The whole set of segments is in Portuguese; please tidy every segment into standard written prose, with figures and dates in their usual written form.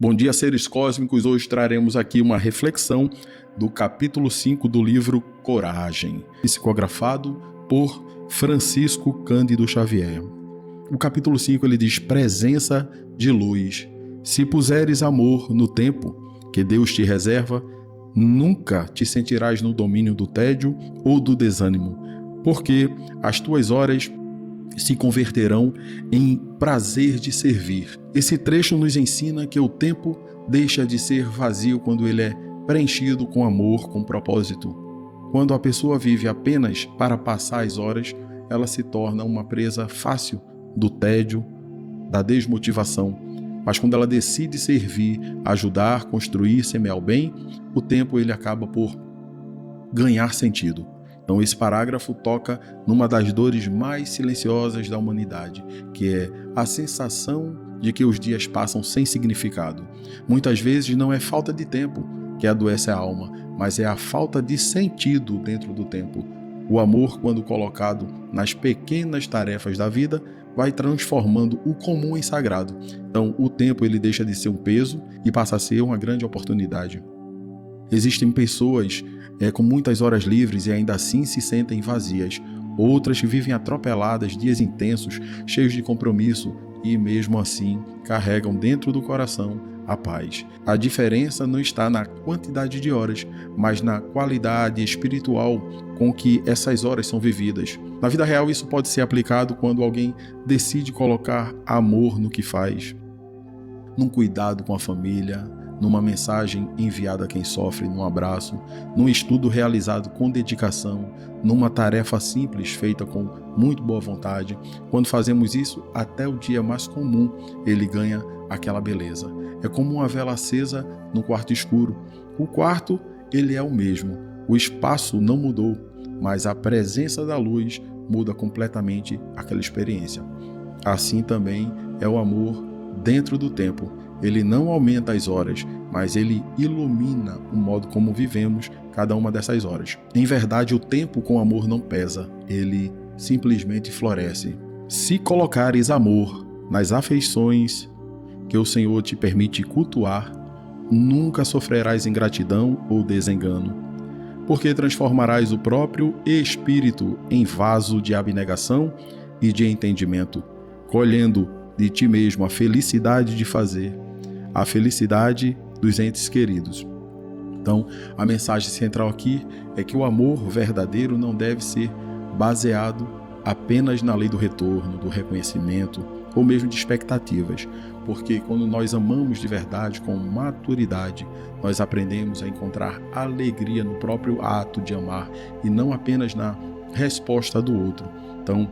Bom dia, seres cósmicos. Hoje traremos aqui uma reflexão do capítulo 5 do livro Coragem, psicografado por Francisco Cândido Xavier. O capítulo 5 ele diz: presença de luz. Se puseres amor no tempo que Deus te reserva, nunca te sentirás no domínio do tédio ou do desânimo, porque as tuas horas se converterão em prazer de servir. Esse trecho nos ensina que o tempo deixa de ser vazio quando ele é preenchido com amor, com propósito. Quando a pessoa vive apenas para passar as horas, ela se torna uma presa fácil do tédio, da desmotivação. Mas quando ela decide servir, ajudar, construir, semear o bem, o tempo ele acaba por ganhar sentido. Então esse parágrafo toca numa das dores mais silenciosas da humanidade, que é a sensação de que os dias passam sem significado. Muitas vezes não é falta de tempo que adoece a alma, mas é a falta de sentido dentro do tempo. O amor, quando colocado nas pequenas tarefas da vida, vai transformando o comum em sagrado. Então o tempo ele deixa de ser um peso e passa a ser uma grande oportunidade. Existem pessoas com muitas horas livres e ainda assim se sentem vazias. Outras vivem atropeladas, dias intensos, cheios de compromisso e mesmo assim carregam dentro do coração a paz. A diferença não está na quantidade de horas, mas na qualidade espiritual com que essas horas são vividas. Na vida real isso pode ser aplicado quando alguém decide colocar amor no que faz, num cuidado com a família, numa mensagem enviada a quem sofre, num abraço, num estudo realizado com dedicação, numa tarefa simples feita com muito boa vontade. Quando fazemos isso, até o dia mais comum ele ganha aquela beleza. É como uma vela acesa no quarto escuro. O quarto ele é o mesmo, o espaço não mudou, mas a presença da luz muda completamente aquela experiência. Assim também é o amor dentro do tempo. Ele não aumenta as horas, mas ele ilumina o modo como vivemos cada uma dessas horas. Em verdade, o tempo com amor não pesa, ele simplesmente floresce. Se colocares amor nas afeições que o Senhor te permite cultuar, nunca sofrerás ingratidão ou desengano, porque transformarás o próprio espírito em vaso de abnegação e de entendimento, colhendo de ti mesmo a felicidade de fazer, a felicidade dos entes queridos. Então, a mensagem central aqui é que o amor verdadeiro não deve ser baseado apenas na lei do retorno, do reconhecimento ou mesmo de expectativas, porque quando nós amamos de verdade, com maturidade, nós aprendemos a encontrar alegria no próprio ato de amar e não apenas na resposta do outro. Então,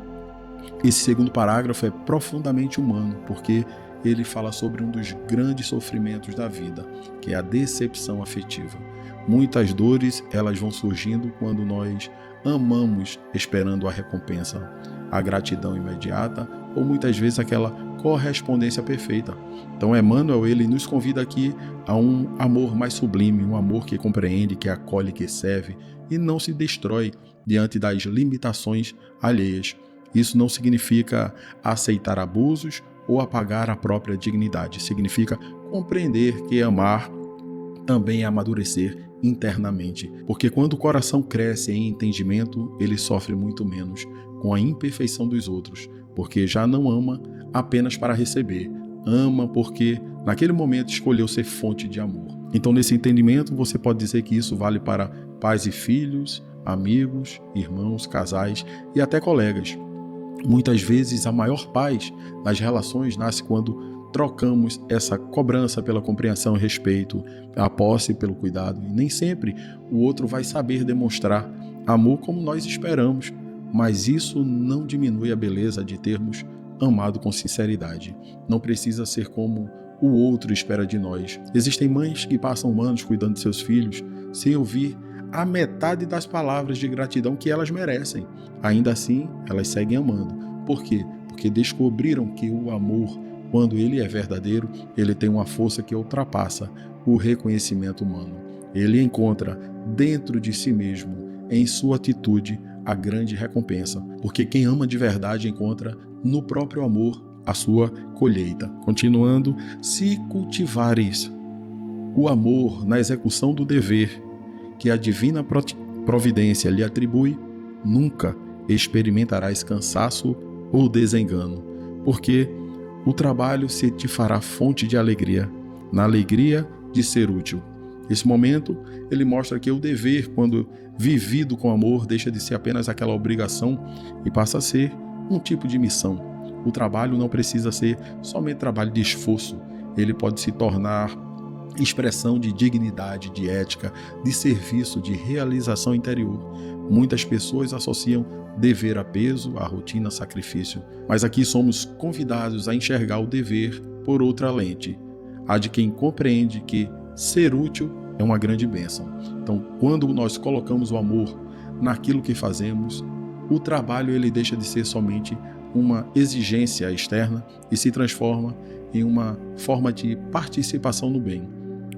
esse segundo parágrafo é profundamente humano, porque ele fala sobre um dos grandes sofrimentos da vida, que é a decepção afetiva. Muitas dores, elas vão surgindo quando nós amamos esperando a recompensa, a gratidão imediata ou muitas vezes aquela correspondência perfeita. Então Emmanuel, ele nos convida aqui a um amor mais sublime, um amor que compreende, que acolhe, que serve e não se destrói diante das limitações alheias. Isso não significa aceitar abusos ou apagar a própria dignidade. Significa compreender que amar também é amadurecer internamente. Porque quando o coração cresce em entendimento, ele sofre muito menos com a imperfeição dos outros, porque já não ama apenas para receber, ama porque naquele momento escolheu ser fonte de amor. Então, nesse entendimento, você pode dizer que isso vale para pais e filhos, amigos, irmãos, casais e até colegas. Muitas vezes a maior paz nas relações nasce quando trocamos essa cobrança pela compreensão e respeito, a posse pelo cuidado. E nem sempre o outro vai saber demonstrar amor como nós esperamos, mas isso não diminui a beleza de termos amado com sinceridade. Não precisa ser como o outro espera de nós. Existem mães que passam anos cuidando de seus filhos sem ouvir a metade das palavras de gratidão que elas merecem. Ainda assim, elas seguem amando. Por quê? Porque descobriram que o amor, quando ele é verdadeiro, ele tem uma força que ultrapassa o reconhecimento humano. Ele encontra dentro de si mesmo, em sua atitude, a grande recompensa. Porque quem ama de verdade encontra no próprio amor a sua colheita. Continuando, se cultivares o amor na execução do dever que a divina providência lhe atribui, nunca experimentarás cansaço ou desengano, porque o trabalho se te fará fonte de alegria, na alegria de ser útil. Esse momento, ele mostra que o dever, quando vivido com amor, deixa de ser apenas aquela obrigação e passa a ser um tipo de missão. O trabalho não precisa ser somente trabalho de esforço, ele pode se tornar expressão de dignidade, de ética, de serviço, de realização interior. Muitas pessoas associam dever a peso, a rotina, a sacrifício, mas aqui somos convidados a enxergar o dever por outra lente, a de quem compreende que ser útil é uma grande bênção. Então, quando nós colocamos o amor naquilo que fazemos, o trabalho ele deixa de ser somente uma exigência externa e se transforma em uma forma de participação no bem.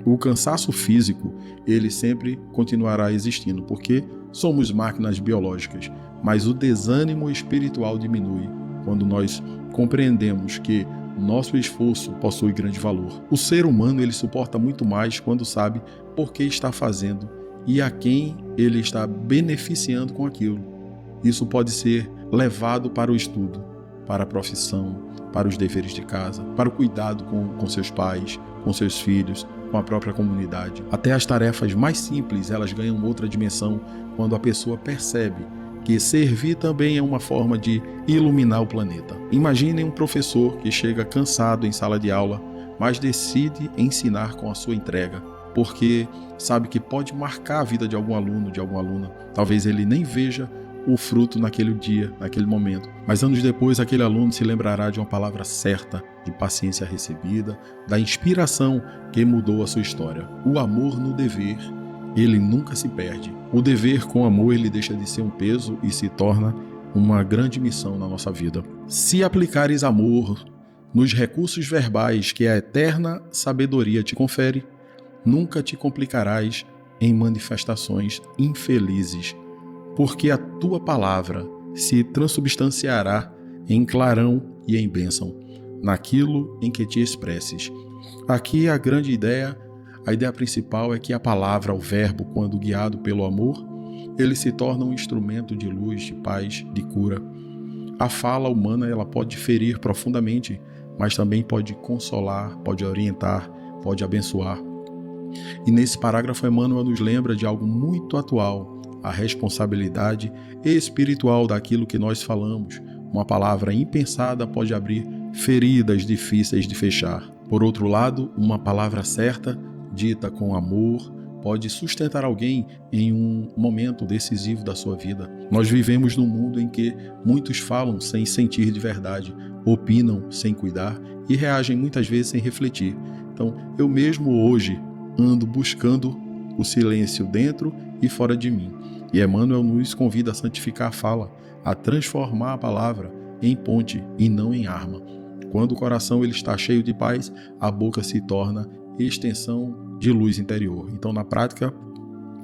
O cansaço físico, ele sempre continuará existindo, porque somos máquinas biológicas, mas o desânimo espiritual diminui quando nós compreendemos que nosso esforço possui grande valor. O ser humano, ele suporta muito mais quando sabe por que está fazendo e a quem ele está beneficiando com aquilo. Isso pode ser levado para o estudo, para a profissão, para os deveres de casa, para o cuidado com seus pais, com seus filhos, com a própria comunidade. Até as tarefas mais simples, elas ganham outra dimensão quando a pessoa percebe que servir também é uma forma de iluminar o planeta. Imaginem um professor que chega cansado em sala de aula, mas decide ensinar com a sua entrega, porque sabe que pode marcar a vida de algum aluno, de alguma aluna. Talvez ele nem veja o fruto naquele dia, naquele momento. Mas anos depois, aquele aluno se lembrará de uma palavra certa, de paciência recebida, da inspiração que mudou a sua história. O amor no dever, ele nunca se perde. O dever com amor, ele deixa de ser um peso e se torna uma grande missão na nossa vida. Se aplicares amor nos recursos verbais que a eterna sabedoria te confere, nunca te complicarás em manifestações infelizes, porque a tua palavra se transubstanciará em clarão e em bênção, naquilo em que te expresses. Aqui a grande ideia, a ideia principal é que a palavra, o verbo, quando guiado pelo amor, ele se torna um instrumento de luz, de paz, de cura. A fala humana, ela pode ferir profundamente, mas também pode consolar, pode orientar, pode abençoar. E nesse parágrafo, Emmanuel nos lembra de algo muito atual, a responsabilidade espiritual daquilo que nós falamos. Uma palavra impensada pode abrir feridas difíceis de fechar. Por outro lado, uma palavra certa, dita com amor, pode sustentar alguém em um momento decisivo da sua vida. Nós vivemos num mundo em que muitos falam sem sentir de verdade, opinam sem cuidar e reagem muitas vezes sem refletir. Então, eu mesmo hoje ando buscando o silêncio dentro e fora de mim. E Emmanuel nos convida a santificar a fala, a transformar a palavra em ponte e não em arma. Quando o coração ele está cheio de paz, a boca se torna extensão de luz interior. Então, na prática,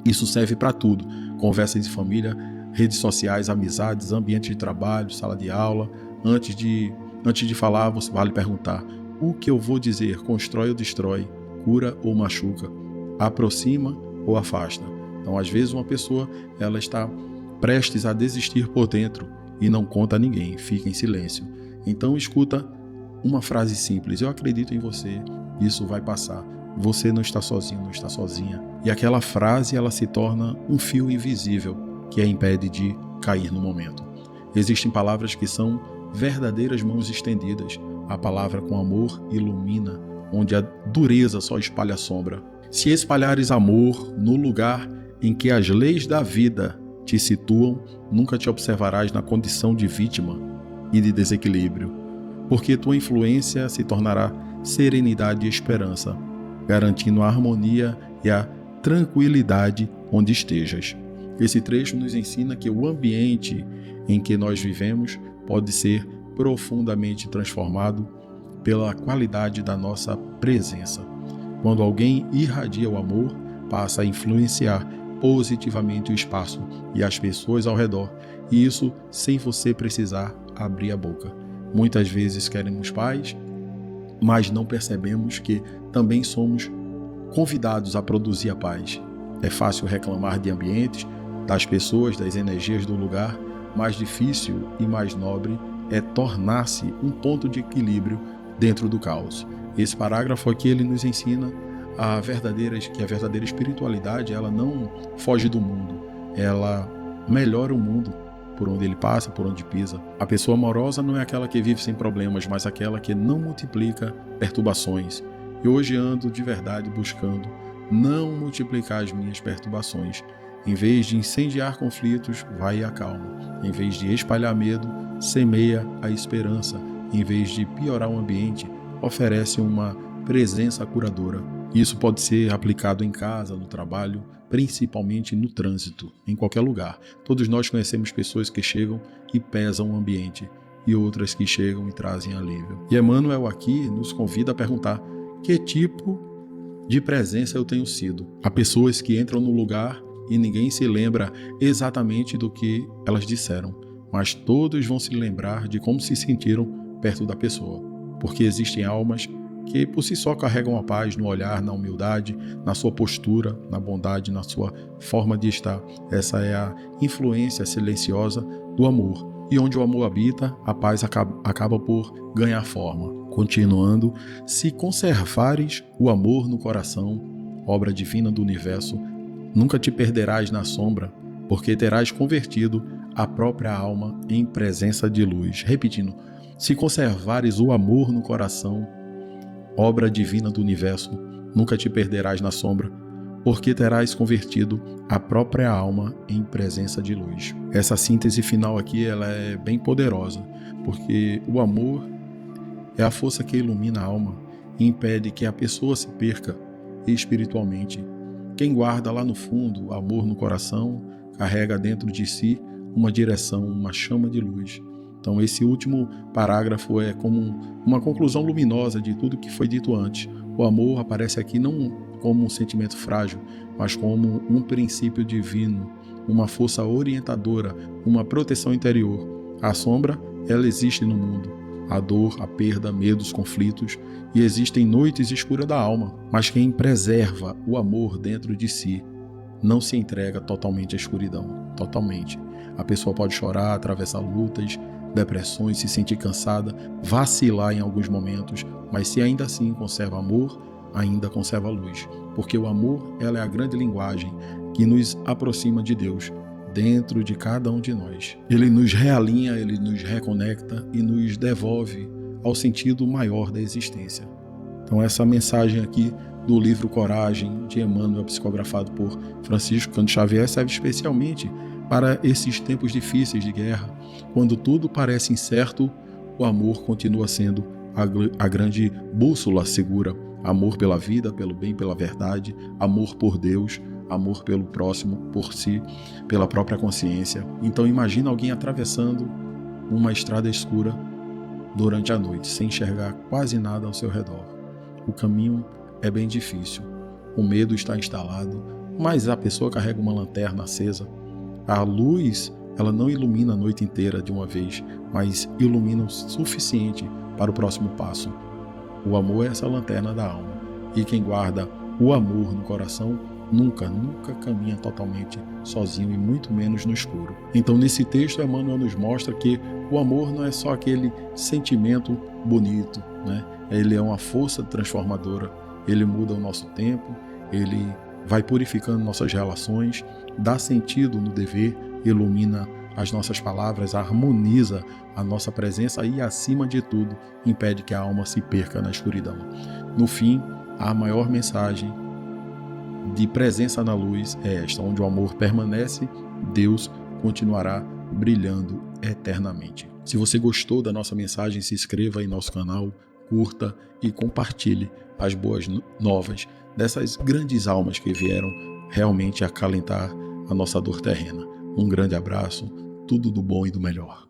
isso serve para tudo. Conversas de família, redes sociais, amizades, ambiente de trabalho, sala de aula. Antes de falar, você vale perguntar: o que eu vou dizer constrói ou destrói, cura ou machuca, aproxima ou afasta? Então, às vezes, uma pessoa ela está prestes a desistir por dentro e não conta a ninguém, fica em silêncio. Então, escuta uma frase simples: eu acredito em você, isso vai passar. Você não está sozinho, não está sozinha. E aquela frase ela se torna um fio invisível que a impede de cair no momento. Existem palavras que são verdadeiras mãos estendidas. A palavra com amor ilumina, onde a dureza só espalha sombra. Se espalhares amor no lugar em que as leis da vida te situam, nunca te observarás na condição de vítima e de desequilíbrio, porque tua influência se tornará serenidade e esperança, garantindo a harmonia e a tranquilidade onde estejas. Esse trecho nos ensina que o ambiente em que nós vivemos pode ser profundamente transformado pela qualidade da nossa presença. Quando alguém irradia o amor, passa a influenciar positivamente o espaço e as pessoas ao redor, e isso sem você precisar abrir a boca. Muitas vezes queremos paz, mas não percebemos que também somos convidados a produzir a paz. É fácil reclamar de ambientes, das pessoas, das energias do lugar. Mais difícil e mais nobre é tornar-se um ponto de equilíbrio dentro do caos. Esse parágrafo aqui ele nos ensina que a verdadeira espiritualidade ela não foge do mundo, ela melhora o mundo por onde ele passa, por onde pisa. A pessoa amorosa não é aquela que vive sem problemas, mas aquela que não multiplica perturbações. E hoje ando de verdade buscando não multiplicar as minhas perturbações. Em vez de incendiar conflitos, vai e acalma. Em vez de espalhar medo, semeia a esperança. Em vez de piorar o ambiente, oferece uma presença curadora. Isso pode ser aplicado em casa, no trabalho, principalmente no trânsito, em qualquer lugar. Todos nós conhecemos pessoas que chegam e pesam o ambiente, e outras que chegam e trazem alívio. E Emmanuel aqui nos convida a perguntar: que tipo de presença eu tenho sido? Há pessoas que entram no lugar e ninguém se lembra exatamente do que elas disseram, mas todos vão se lembrar de como se sentiram perto da pessoa, porque existem almas que por si só carregam a paz no olhar, na humildade, na sua postura, na bondade, na sua forma de estar. Essa é a influência silenciosa do amor. E onde o amor habita, a paz acaba por ganhar forma. Continuando, se conservares o amor no coração, obra divina do universo, nunca te perderás na sombra, porque terás convertido a própria alma em presença de luz. Repetindo, se conservares o amor no coração, obra divina do universo, nunca te perderás na sombra, porque terás convertido a própria alma em presença de luz. Essa síntese final aqui ela é bem poderosa, porque o amor é a força que ilumina a alma e impede que a pessoa se perca espiritualmente. Quem guarda lá no fundo o amor no coração, carrega dentro de si uma direção, uma chama de luz. Então esse último parágrafo é como uma conclusão luminosa de tudo que foi dito antes. O amor aparece aqui não como um sentimento frágil, mas como um princípio divino, uma força orientadora, uma proteção interior. A sombra, ela existe no mundo. A dor, a perda, medos, conflitos, e existem noites escuras da alma. Mas quem preserva o amor dentro de si não se entrega totalmente à escuridão. Totalmente. A pessoa pode chorar, atravessar lutas, depressões, se sentir cansada, vacilar em alguns momentos, mas se ainda assim conserva amor, ainda conserva luz. Porque o amor, ela é a grande linguagem que nos aproxima de Deus dentro de cada um de nós. Ele nos realinha, ele nos reconecta e nos devolve ao sentido maior da existência. Então essa mensagem aqui do livro Coragem, de Emmanuel, psicografado por Francisco Cândido Xavier, serve especialmente para esses tempos difíceis de guerra, quando tudo parece incerto, o amor continua sendo a grande bússola segura. Amor pela vida, pelo bem, pela verdade, amor por Deus, amor pelo próximo, por si, pela própria consciência. Então imagina alguém atravessando uma estrada escura durante a noite, sem enxergar quase nada ao seu redor. O caminho é bem difícil, o medo está instalado, mas a pessoa carrega uma lanterna acesa. A luz, ela não ilumina a noite inteira de uma vez, mas ilumina o suficiente para o próximo passo. O amor é essa lanterna da alma. E quem guarda o amor no coração nunca caminha totalmente sozinho e muito menos no escuro. Então nesse texto Emmanuel nos mostra que o amor não é só aquele sentimento bonito, né? Ele é uma força transformadora. Ele muda o nosso tempo, ele vai purificando nossas relações, dá sentido no dever, ilumina as nossas palavras, harmoniza a nossa presença e, acima de tudo, impede que a alma se perca na escuridão. No fim, a maior mensagem de presença na luz é esta: onde o amor permanece, Deus continuará brilhando eternamente. Se você gostou da nossa mensagem, se inscreva em nosso canal, curta e compartilhe as boas novas dessas grandes almas que vieram realmente acalentar a nossa dor terrena. Um grande abraço, tudo do bom e do melhor.